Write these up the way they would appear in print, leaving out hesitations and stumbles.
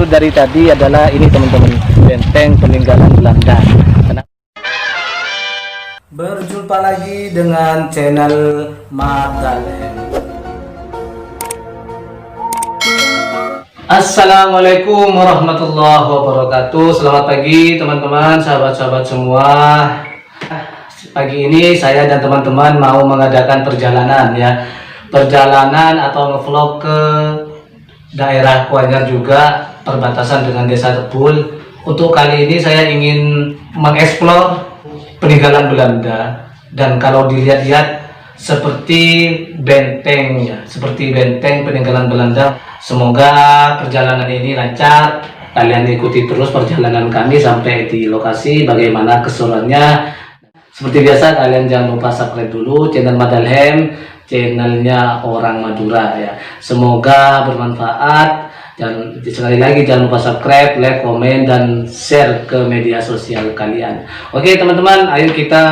maksud dari tadi adalah ini teman-teman, benteng peninggalan Belanda. Berjumpa lagi dengan channel Madalen. Assalamualaikum warahmatullahi wabarakatuh. Selamat pagi teman-teman, sahabat-sahabat semua. Pagi ini saya dan teman-teman mau mengadakan perjalanan ya. Perjalanan atau ngevlog ke daerah Kuanyar juga, perbatasan dengan Desa Tebul. Untuk kali ini saya ingin mengeksplor peninggalan Belanda, dan kalau dilihat-lihat seperti benteng ya, seperti benteng peninggalan Belanda. Semoga perjalanan ini lancar, kalian ikuti terus perjalanan kami sampai di lokasi, bagaimana keseruannya. Seperti biasa, kalian jangan lupa subscribe dulu channel Madalhem, channelnya orang Madura ya. Semoga bermanfaat, dan sekali lagi jangan lupa subscribe, like, komen, dan share ke media sosial kalian. Oke teman-teman, ayo kita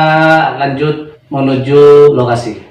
lanjut menuju lokasi.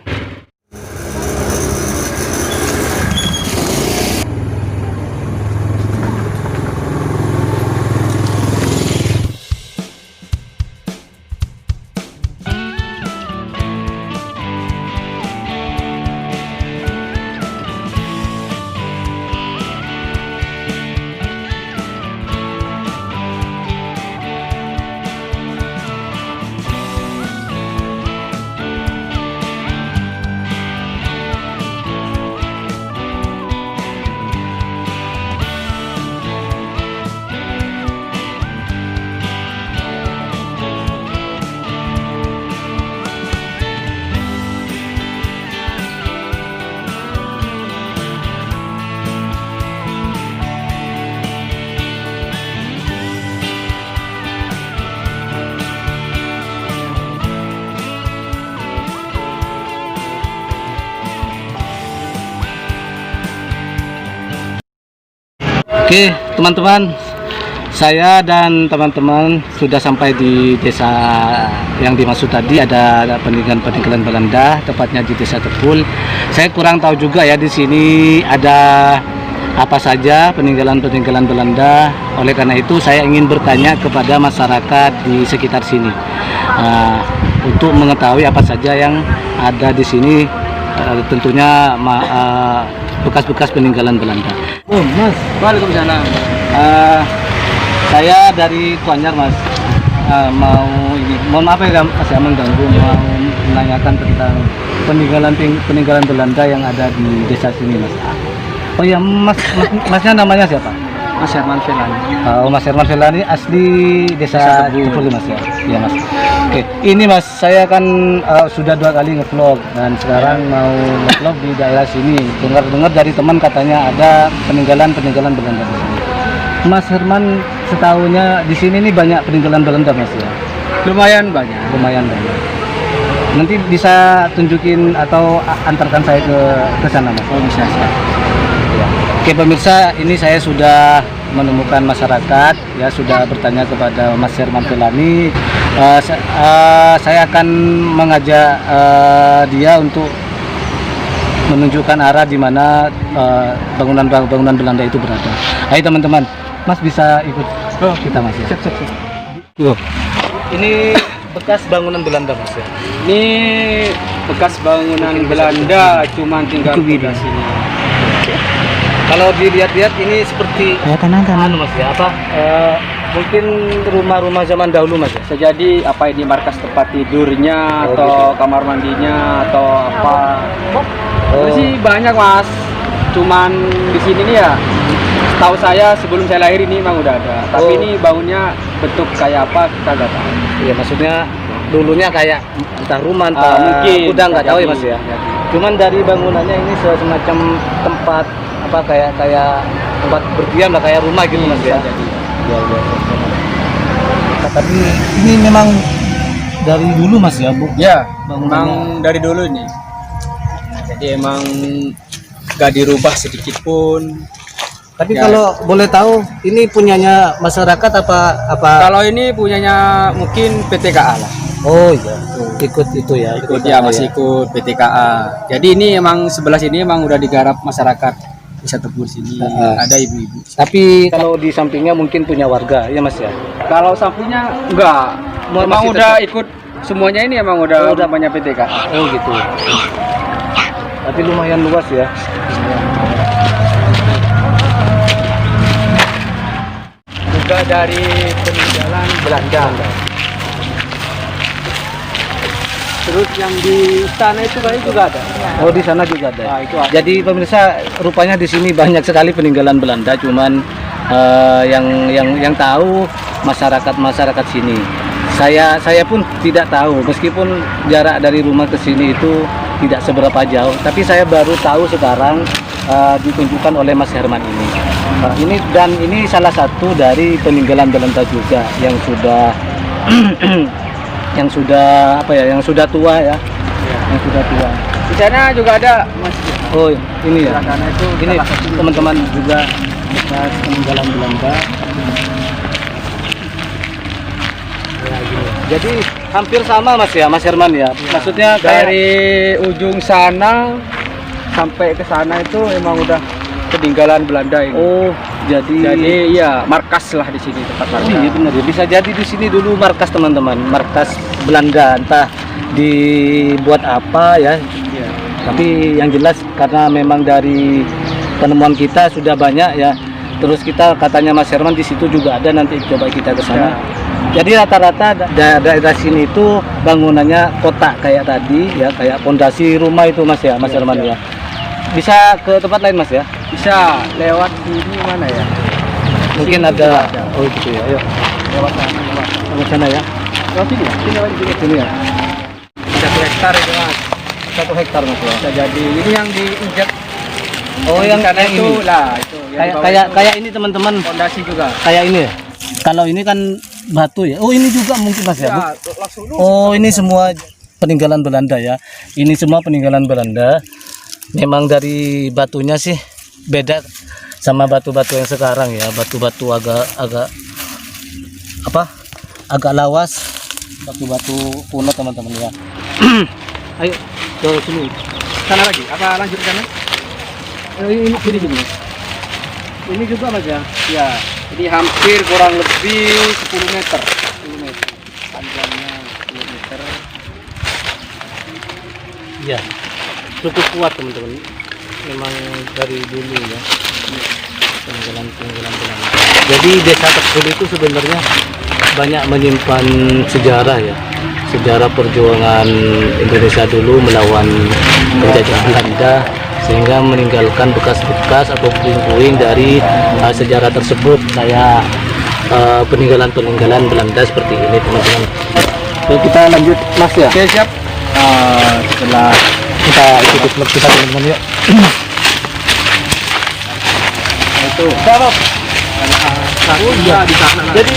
Oke teman-teman, saya dan teman-teman sudah sampai di desa yang dimaksud tadi. Ada peninggalan Belanda, tepatnya di Desa Tebul. Saya kurang tahu juga ya di sini ada apa saja peninggalan Belanda. Oleh karena itu saya ingin bertanya kepada masyarakat di sekitar sini untuk mengetahui apa saja yang ada di sini, tentunya bekas-bekas peninggalan Belanda. Oh Mas, waalaikumsalam. Saya dari Kuanyar Mas. Mohon maaf ya Mas, saya mengganggu, mau menanyakan tentang peninggalan Belanda yang ada di desa sini Mas. Oh ya Masnya namanya siapa? Mas Herman Felani. Oh Mas Herman Felani, asli desa Tebul Mas ya? Iya Mas. Oke, ini Mas, saya kan sudah 2 kali ngevlog, dan sekarang mau ngevlog di daerah sini. Dengar-dengar dari teman katanya ada peninggalan Belanda. Mas Herman, setahunya di sini nih banyak peninggalan Belanda Mas ya? Lumayan banyak. Nanti bisa tunjukin atau antarkan saya ke sana Mas? Oh bisa. Ya. Oke pemirsa, ini saya sudah menemukan masyarakat ya, sudah bertanya kepada Mas Herman Felani. Saya akan mengajak dia untuk menunjukkan arah di mana bangunan Belanda itu berada. Ayo teman-teman, Mas bisa ikut kita Mas ya. Siap. Ini bekas bangunan Belanda Mas ya? Ini bekas bangunan Belanda, cuman tinggal di sini. Kalau dilihat-lihat ini seperti kanan Mas ya, apa mungkin rumah-rumah zaman dahulu Mas ya? Sejadi apa ini markas tempat tidurnya atau gitu, kamar mandinya atau apa? Itu sih banyak Mas. Cuman di sini nih ya, tahu saya sebelum saya lahir ini memang udah ada. Tapi ini bangunnya bentuk kayak apa kita nggak tahu. Iya maksudnya dulunya kayak entah rumah entah mungkin udah nggak tahu ya Mas ya. Cuman dari bangunannya ini semacam tempat apa kayak tempat berdiam lah, kayak rumah gitu Mas ya. Tapi ini memang dari dulu Mas ya, Bu? Ya, memang dari dulu nih. Jadi emang gak dirubah sedikit pun. Tapi ya, kalau boleh tahu ini punyanya masyarakat apa? Kalau ini punyanya mungkin PTKA lah. Oh iya, ikut itu ya. Ikut ya, masih ikut PTKA. Jadi ini emang sebelah sini emang udah digarap masyarakat bisa tegur sini. Heeh. Ada ibu-ibu. Tapi kalau di sampingnya mungkin punya warga, ya Mas ya? Kalau sampingnya enggak. Masih Emang udah tetap. ikut semuanya ini emang udah Oh, udah. namanya PTK. Oh gitu. Tapi lumayan luas ya. Juga dari peninggalan Belanda. Terus yang di istana itu kayaknya juga ada. Oh di sana juga ada. Nah, itu ada. Jadi pemirsa, rupanya di sini banyak sekali peninggalan Belanda, cuman yang tahu masyarakat sini. Saya pun tidak tahu, meskipun jarak dari rumah ke sini itu tidak seberapa jauh, tapi saya baru tahu sekarang ditunjukkan oleh Mas Herman ini. Ini salah satu dari peninggalan Belanda juga yang sudah yang sudah tua ya. Yang sudah tua. Di sana juga ada masjid. Oh, ini ya. Sebelah kanan itu Ini salah satu. teman-teman juga bekas peninggalan Belanda. Ya, gini. Jadi hampir sama Mas ya, Mas Herman ya. Maksudnya Dari ujung sana sampai ke sana itu emang udah peninggalan Belanda ini. oh, Jadi ya markas lah di sini tempat oh, markas. iya benar ya. Bisa jadi di sini dulu markas teman-teman, markas Belanda, entah dibuat apa ya. Iya. Tapi yang jelas karena memang dari penemuan kita sudah banyak ya. Terus kita katanya Mas Herman di situ juga ada, nanti coba kita ke sana. Jadi rata-rata daerah sini itu bangunannya kotak kayak tadi ya, kayak pondasi rumah itu Mas ya, Mas Herman ya. Bisa ke tempat lain Mas ya? Bisa lewat sini mana ya? Mungkin Sini ada. juga ada. Oh gitu ya. Ayo Lewat sana, lewat. ke sana ya. Lewat sini ya? Sini lewat sini. Sini ya. 1 hektar itu Mas. 1 hektar Mas ya. Bisa jadi. Ini yang diinjak. Oh yang di sana kayak itu ini. lah itu. yang di Kayak bawah kayak itu kayak ini teman-teman. fondasi juga. Kayak ini ya. Kalau ini kan batu ya. Oh ini juga mungkin Mas ya. Ya, langsung dulu. Oh ini semua peninggalan Belanda ya. Ini semua peninggalan Belanda. Memang dari batunya sih beda sama batu-batu yang sekarang ya. Batu-batu agak agak lawas. Batu-batu kuno teman-teman ya. Ayo ke sini. Sana lagi. Apa lanjut ke sana? Ini sini. Ini juga Mas ya. Ya. Ini hampir kurang lebih 10 meter. 10 meter. Panjangnya 10 meter. Iya. Cukup kuat teman-teman. Memang dari dulu ya. Peninggalan Belanda. Jadi desa Tekul itu sebenarnya banyak menyimpan sejarah ya. Sejarah perjuangan Indonesia dulu melawan penjajahan Belanda, sehingga meninggalkan bekas-bekas atau puing-puing dari sejarah tersebut, kayak peninggalan-peninggalan Belanda seperti ini teman-teman. Oke, kita lanjut Mas ya. Oke, siap. Setelah kita ikuti vlog kita teman-teman yuk. Itu. Iya. Di sana. Jadi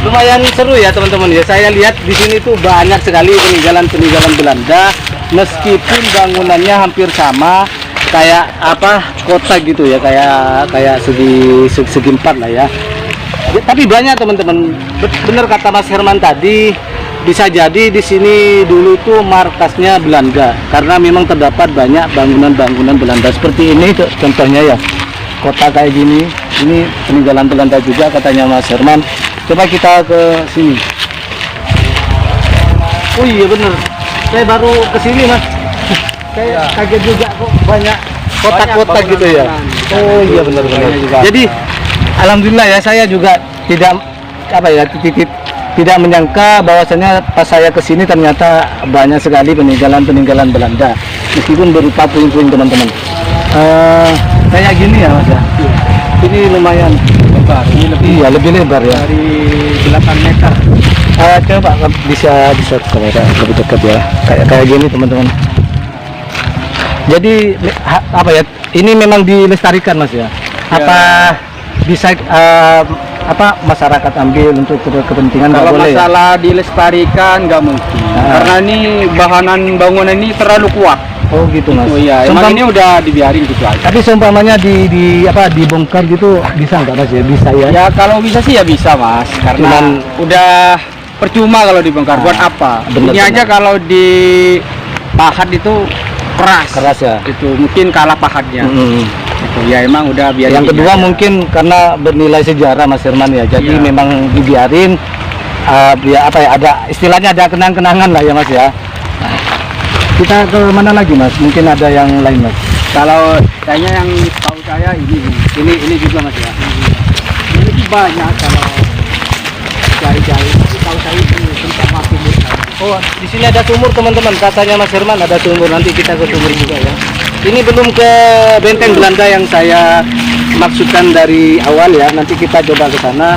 lumayan seru ya teman-teman ya. Saya lihat di sini tuh banyak sekali peninggalan-peninggalan Belanda, meskipun bangunannya hampir sama kayak kota gitu ya, kayak segi empat lah ya. Tapi banyak teman-teman. Benar kata Mas Herman tadi, bisa jadi di sini dulu tuh markasnya Belanda, karena memang terdapat banyak bangunan-bangunan Belanda seperti ini contohnya ya. Kota kayak gini, ini peninggalan Belanda juga katanya Mas Herman. Coba kita ke sini. Oh iya bener, saya baru ke sini Mas. Saya kaget juga kok banyak kotak-kotak Banyak gitu ya. bangunan-bangunan. Oh iya benar-benar. Banyak juga. Jadi alhamdulillah ya, saya juga tidak tidak menyangka bahwasanya pas saya ke sini ternyata banyak sekali peninggalan-peninggalan Belanda, meskipun berupa puing-puing teman-teman. Kayak gini ya Mas ya. Ini lumayan Lebar. Ini lebih lebar ya. dari 8 meter. Coba bisa kamera lebih dekat ya. Kayak gini teman-teman. Jadi ini memang dilestarikan Mas ya. Apa bisa masyarakat ambil untuk kepentingan? Nggak Kalau boleh ya? masalah dilestarikan nggak mungkin. Karena ini bahanan bangunan ini terlalu kuat. Oh gitu Mas. Oh iya, emang ini udah dibiarin gitu aja. Tapi seumpamanya dibongkar gitu bisa nggak Mas ya? Bisa ya? Ya kalau bisa sih ya bisa Mas, karena Cuman udah percuma kalau dibongkar. Buat apa? bener, Ini aja bener. kalau dipahat itu keras. Keras ya. Itu mungkin kalah pahatnya. Mm-mm. Ya emang udah biar. Yang kedua mungkin karena bernilai sejarah Mas Herman ya. Jadi memang dibiarin ya apa ya, ada istilahnya ada kenang-kenangan lah ya Mas ya. Nah, kita ke mana lagi Mas? Mungkin ada yang lain Mas. Kalau kayaknya yang tahu saya ini juga Mas ya. Ini banyak kalau jari-jari tahu saya ini tempat mati. Oh, di sini ada sumur teman-teman. Katanya Mas Herman ada sumur. Nanti kita ke sumur juga ya. Ini belum ke benteng Belanda yang saya maksudkan dari awal ya. Nanti kita coba ke sana.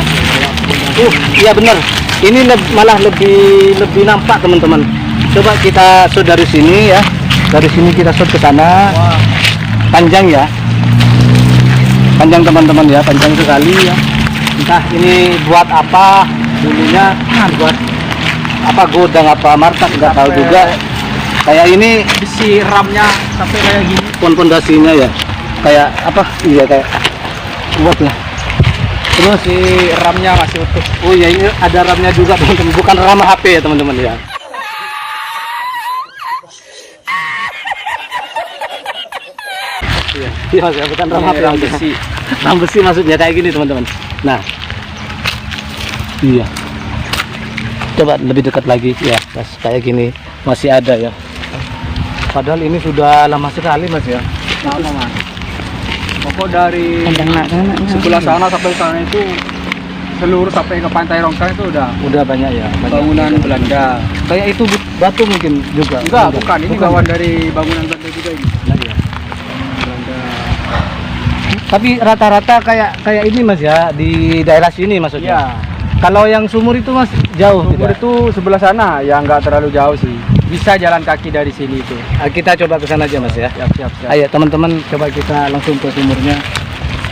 Iya benar. Ini malah lebih nampak teman-teman. Coba kita shoot dari sini ya. Dari sini kita shoot ke sana. Panjang ya. Panjang teman-teman ya. Panjang sekali ya. Entah ini buat apa dulunya. Buat apa gudang apa markas nggak tahu juga. Kayak ini Besi ramnya sampai kayak gini. pondasinya ya. Kayak apa? Iya kayak buat lah. Terus Si ramnya masih utuh. oh ya ini ada ramnya juga teman-teman. Bukan ram HP ya teman-teman ya. Iya Mas ya, bukan ram HP. Ram besi. Ram besi maksudnya kayak gini teman-teman. Nah. Iya. Coba lebih dekat lagi ya, pas kayak gini masih ada ya. Padahal ini sudah lama sekali Mas ya. Lama Mas. Pokok dari sebelah sana sampai sana itu seluruh sampai ke pantai Rongkang itu Udah banyak ya. bangunan Belanda. Kayak itu batu mungkin juga. Enggak, bukan. Ini kawan dari bangunan Belanda juga ini. Ya. Belanda. Tapi rata-rata kayak ini Mas ya, di daerah sini maksudnya. Iya. Kalau yang sumur itu Mas jauh Sumur tidak? itu sebelah sana, ya nggak terlalu jauh sih. Bisa jalan kaki dari sini itu. Kita coba ke sana aja Mas ya. Siap. Ayo teman-teman coba kita langsung ke sumurnya.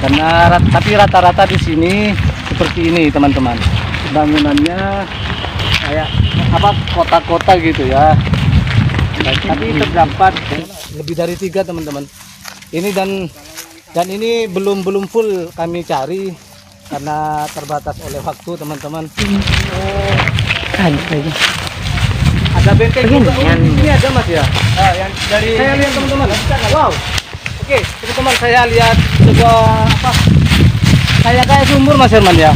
Karena tapi rata-rata di sini seperti ini teman-teman. Bangunannya kayak apa kota-kota gitu ya. Tapi terdapat lebih dari 3 teman-teman. Ini dan ini belum full kami cari karena terbatas oleh waktu teman-teman. Ada benteng juga. Ini ada Mas ya. Nah, yang dari Saya lihat teman-teman. Wow. Oke, teman-teman saya lihat sebuah apa? Kayak sumur Mas Herman ya.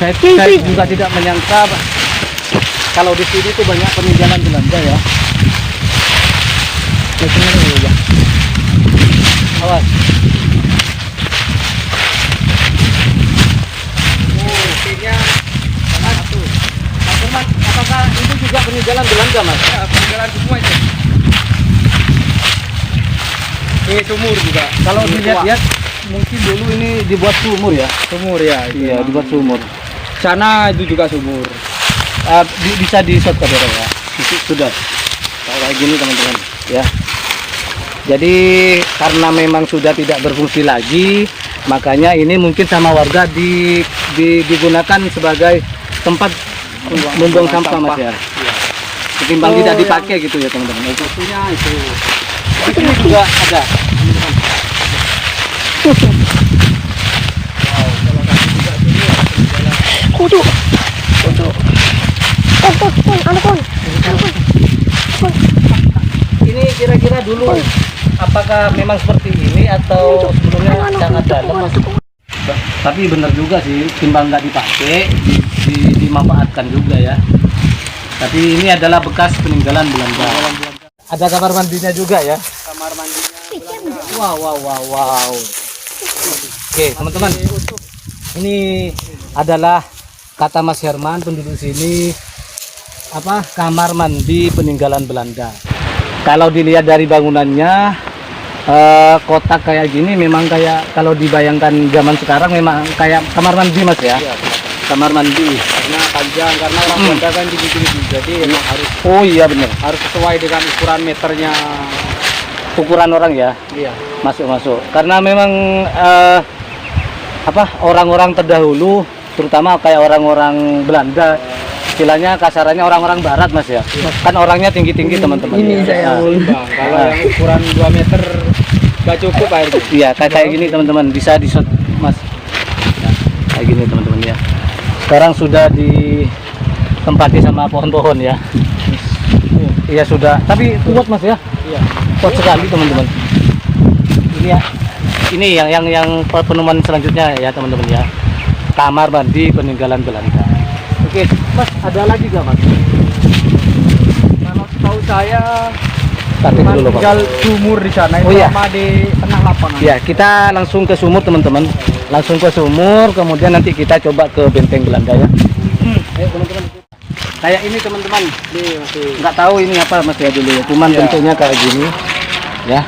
Saya juga tidak menyangka kalau di sini tuh banyak peninggalan Belanda ya. Awas. buktinya satu. Mas Herman, apakah itu juga peninggalan Belanda Mas? Ya, peninggalan semua itu. Ini sumur juga. Kalau dilihat-lihat mungkin dulu ini dibuat sumur ya. Sumur ya. Iya, dibuat sumur. Sana itu juga sumur. Bisa di shot kamera ya. Sudah. Kayak gini teman-teman ya. Jadi karena memang sudah tidak berfungsi lagi, makanya ini mungkin sama warga digunakan sebagai tempat membuang sampah Mas ya. Ketimbang tidak dipakai gitu ya teman-teman. Satunya itu. Ini juga ada. Kudu. Ini kira-kira dulu apakah memang seperti ini atau sebelumnya sangat dalam Mas? Tapi benar juga sih, timbang nggak dipakai, dimanfaatkan juga ya. Tapi ini adalah bekas peninggalan Belanda. Ada kamar mandinya juga ya. Kamar mandinya. Wow. Oke teman-teman, ini adalah kata Mas Herman penduduk sini apa kamar mandi peninggalan Belanda. Kalau dilihat dari bangunannya kotak kayak gini memang kayak kalau dibayangkan zaman sekarang memang kayak kamar mandi Mas ya. Iya, Kamar mandi. karena panjang, karena orang Belanda kan gini-gini. Jadi emang Oh iya benar. harus sesuai dengan ukuran meternya. Ukuran orang ya. Iya. Masuk. Karena memang apa orang-orang terdahulu terutama kayak orang-orang Belanda istilahnya kasarannya orang-orang barat Mas ya. Kan orangnya tinggi-tinggi teman-teman. Ini saya Bang, kalau yang ukuran 2 meter gak cukup airnya. Iya, kayak gini teman-teman bisa di-shot Mas. Nah, kayak gini teman-teman ya. Sekarang sudah ditempati sama pohon-pohon ya. Iya sudah, tapi kuat Mas ya. Iya. Kuat sekali teman-teman. Ini ya. ini yang penemuan selanjutnya ya teman-teman ya. Kamar mandi peninggalan Belanda. Oke, Mas, ada lagi gak Mas? Kalau tahu saya Tarik cuma dulu, Pak. tinggal sumur di sana Oh, itu iya. sama di tengah lapangan. Ya, kita langsung ke sumur teman-teman. Langsung ke sumur, kemudian nanti kita coba ke benteng Belanda ya. Ayo teman-teman. Kayak ini teman-teman. Ini masih Nggak tahu ini apa Mas ya dulu ya. Cuman Iya. bentuknya kayak gini. Ya,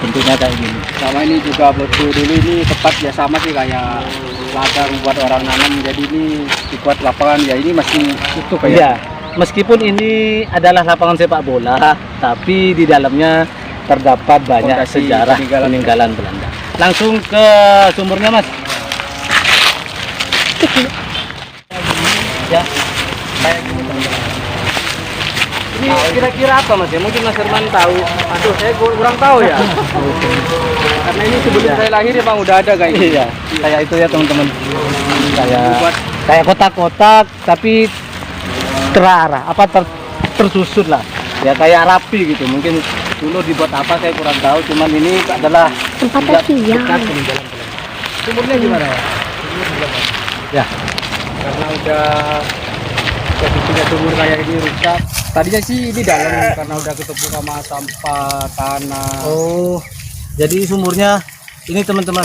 bentuknya kayak gini. sama ini juga waktu dulu ini tempat ya sama sih kayak ladang buat orang nanam, jadi ini dibuat lapangan ya, ini masih utuh kayak. Iya. Meskipun ini adalah lapangan sepak bola, tapi di dalamnya terdapat banyak Fondasi sejarah peninggalan peninggalan Belanda. Langsung ke sumurnya Mas. Ya, kayak gini teman-teman. Ini kira-kira apa Mas ya? Mungkin Mas Herman tahu. Aduh, saya kurang tahu ya. Karena ini sebelum saya lahir emang udah ada kayak gitu. Iya, kayak itu ya teman-teman. Buat- Kayak kotak-kotak tapi terarah, tersusun lah. Ya kayak rapi gitu. Mungkin dulu dibuat apa saya kurang tahu. Cuman ini adalah Tempat juga kasihan. bekas peninggalan Belanda. Sumurnya gimana ya? Ya, Karena udah jadi punya sumur kayak ini rusak. Tadinya sih ini dalam karena udah ketemu sama sampah tanah. oh, jadi sumurnya ini teman-teman.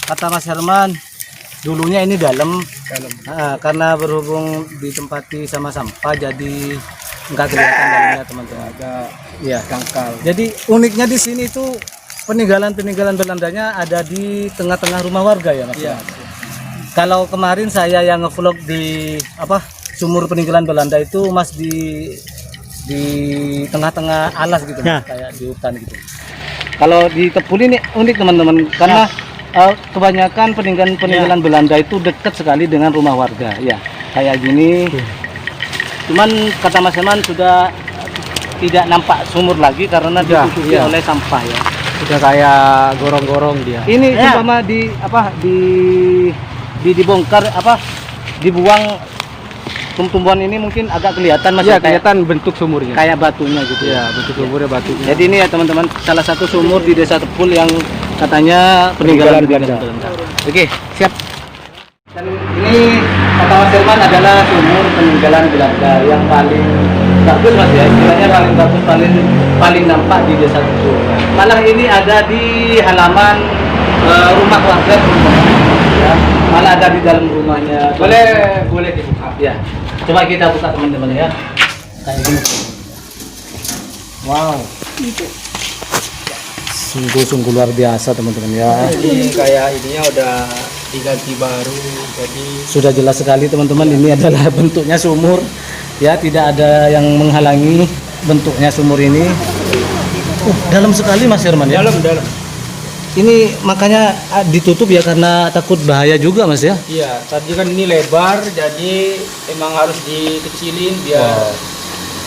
Kata Mas Herman, dulunya ini dalam. Dalam. Karena berhubung ditempati sama sampah, jadi nggak kelihatan dalamnya teman-teman. Ada Iya. dangkal. Jadi uniknya di sini itu peninggalan-peninggalan Belandanya ada di tengah-tengah rumah warga ya Mas. Iya. Kalau kemarin saya yang ngevlog di sumur peninggalan Belanda itu Mas di tengah-tengah alas gitu Mas, kayak di hutan gitu. Kalau di Tepul ini unik teman-teman karena kebanyakan peninggalan Belanda itu dekat sekali dengan rumah warga ya. Kayak gini. Cuman kata Mas Herman sudah tidak nampak sumur lagi karena ditutupi iya. oleh sampah ya. Udah kayak gorong-gorong dia. Ini umpama dibongkar dibuang tumbuhan ini mungkin agak kelihatan Mas Iya, ya, kayak kelihatan bentuk sumurnya. kayak batunya gitu Iya, bentuk sumurnya batunya. Jadi ini ya teman-teman salah satu sumur di Desa Tepul yang katanya peninggalan Belanda. Oke, siap. Dan ini kata Mas Herman adalah sumur peninggalan Belanda yang paling bagus Mas ya, istilahnya paling bagus, paling nampak di Desa Tepul. Malah ini ada di halaman rumah warga teman-teman. Ya, malah ada di dalam rumahnya. Boleh dibuka. Ya, coba kita buka teman-teman ya. Kayak gini. Wow. Sungguh luar biasa teman-teman ya. Jadi kayak ininya udah diganti baru, jadi Sudah jelas sekali teman-teman, ini adalah bentuknya sumur. Ya, tidak ada yang menghalangi bentuknya sumur ini. Dalam sekali Mas Herman ya. dalam. Ini makanya ditutup ya karena takut bahaya juga Mas ya. Iya, tadi kan ini lebar, jadi emang harus dikecilin biar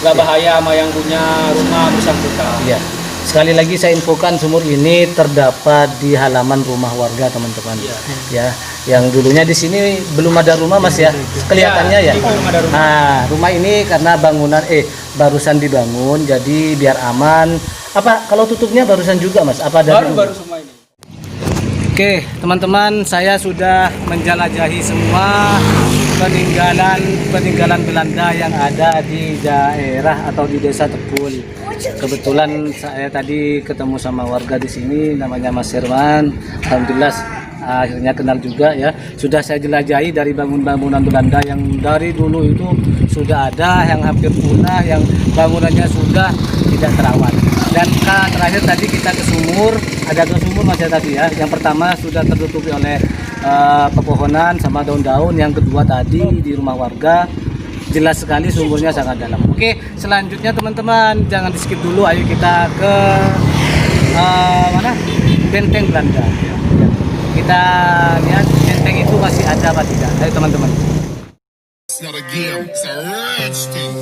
nggak bahaya sama yang punya rumah bersangkutan. Iya. Sekali lagi saya infokan sumur ini terdapat di halaman rumah warga teman-teman. Iya. Ya, yang dulunya di sini belum ada rumah Mas ya. Kelihatannya ya. Iya, belum ada rumah. Nah, rumah ini karena barusan dibangun jadi biar aman. Apa kalau tutupnya barusan juga Mas? Apa dari Baru semua ini. Oke, teman-teman, saya sudah menjelajahi semua peninggalan Belanda yang ada di daerah atau di Desa Tepul. Kebetulan saya tadi ketemu sama warga di sini, namanya Mas Herman. Alhamdulillah akhirnya kenal juga ya. Sudah saya jelajahi dari bangunan Belanda yang dari dulu itu sudah ada, yang hampir punah, yang bangunannya sudah tidak terawat. Dan terakhir tadi kita ke sumur, ada dua sumur Mas ya tadi ya. Yang pertama sudah tertutupi oleh pepohonan sama daun-daun. Yang kedua tadi di rumah warga, jelas sekali sumurnya sangat dalam. Oke, selanjutnya teman-teman jangan di skip dulu. Ayo kita ke mana? Benteng Belanda. Kita lihat benteng itu masih ada apa tidak. Ayo teman-teman. It's not a game, it's a rich thing.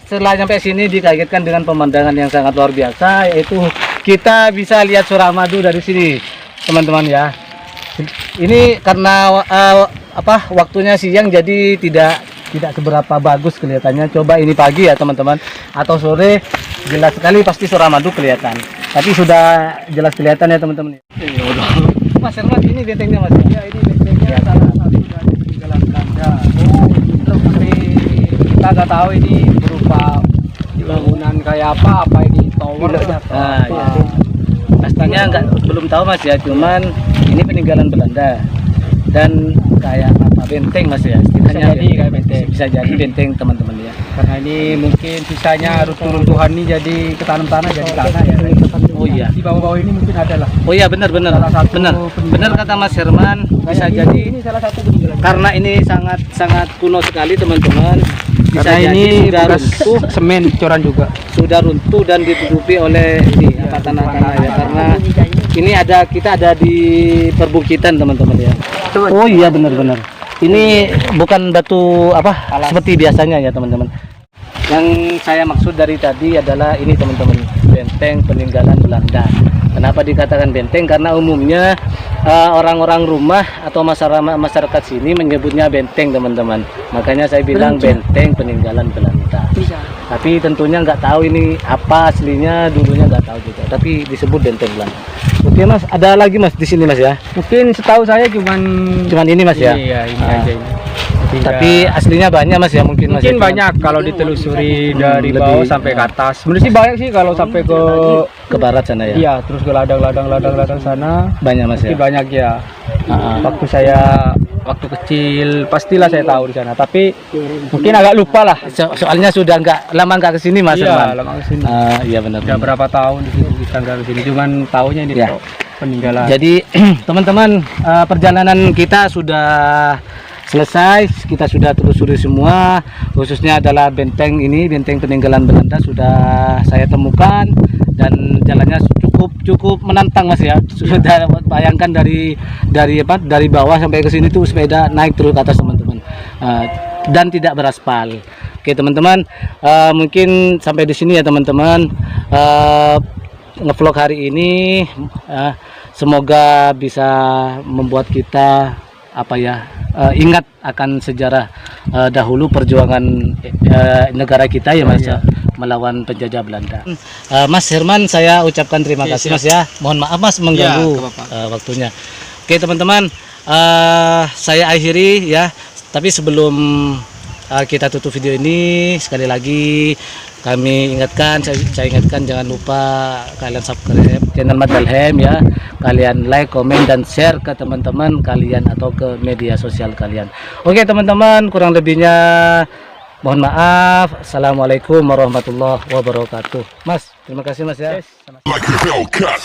setelah sampai sini dikagetkan dengan pemandangan yang sangat luar biasa, yaitu kita bisa lihat Suramadu dari sini, teman-teman ya. Ini karena waktunya siang jadi tidak seberapa bagus kelihatannya. Coba ini pagi ya teman-teman, atau sore jelas sekali pasti Suramadu kelihatan. Tapi sudah jelas kelihatan ya teman-teman. Mas Herman, ini bentengnya Mas. Ya, ini bentengnya salah satu dari peninggalan Belanda. Tapi kita nggak tahu ini berupa bangunan kayak apa ini tower atau apa. Pastinya belum tahu Mas ya, cuman ini peninggalan Belanda dan kayak apa benteng Mas ya, Bisa jadi kayak benteng. bisa jadi benteng teman-teman ya. Karena ini mungkin sisanya runtuhan ini jadi ketanam tanah jadi tanah ya. Oh iya, Di bawah-bawah ini mungkin ada lah. oh iya benar Salah satu benar kata Mas Herman, bisa Kayak jadi ini salah satu peninggalan. karena ini sangat kuno sekali teman-teman. Bisa Karena jadi ini sudah bekas runtuh, semen coran juga. sudah runtuh dan ditutupi oleh ini apa tanah-tanah ya, karena ini kita ada di perbukitan teman-teman ya. Oh iya benar-benar. Ini bukan batu seperti biasanya ya teman-teman. Yang saya maksud dari tadi adalah ini teman-teman, benteng peninggalan Belanda. Kenapa dikatakan benteng? Karena umumnya orang-orang rumah atau masyarakat sini menyebutnya benteng teman-teman. Makanya saya bilang benteng peninggalan Belanda. Tapi tentunya nggak tahu ini apa aslinya, dulunya nggak tahu juga. Tapi disebut benteng Belanda. Oke Mas, ada lagi Mas di sini Mas ya? Mungkin setahu saya cuman Ini Mas ya? Iya, ini Ah. aja ini. Tapi aslinya banyak Mas ya mungkin Mas. Mungkin ya? banyak kalau ditelusuri dari lebih- bawah sampai ke atas. Sebenarnya sih banyak sih kalau sampai Ke barat sana ya? iya, terus ke ladang-ladang sana. Banyak Mas Mungkin ya? banyak ya. Ah. Waktu kecil pastilah saya tahu di sana, tapi mungkin agak lupa lah. Soalnya sudah lama nggak kesini Mas Iya, Herman. lama kesini. Iya benar. Udah berapa tahun di sini kita nggak kesini, cuman tahunya ini Ya. kok peninggalan. Jadi teman-teman, perjalanan kita sudah selesai, kita sudah telusuri semua, khususnya adalah benteng ini, benteng peninggalan Belanda sudah saya temukan dan jalannya cukup menantang Mas ya. Sudah bayangkan dari bawah sampai ke sini tuh sepeda naik terus ke atas teman-teman. Dan tidak beraspal. Oke teman-teman, mungkin sampai di sini ya teman-teman. Ngevlog hari ini semoga bisa membuat kita ingat akan sejarah dahulu perjuangan negara kita ya Mas ya, melawan penjajah Belanda. Mas Herman, saya ucapkan terima kasih Mas ya. Mohon maaf Mas mengganggu nggak apa-apa. waktunya. Oke teman-teman, saya akhiri ya. Tapi sebelum kita tutup video ini, sekali lagi saya ingatkan jangan lupa kalian subscribe channel Mat Dalhem ya, kalian like, komen dan share ke teman-teman kalian atau ke media sosial kalian. Oke teman-teman, kurang lebihnya mohon maaf. Assalamualaikum warahmatullahi wabarakatuh. Mas, terima kasih Mas ya. Like a Hellcat.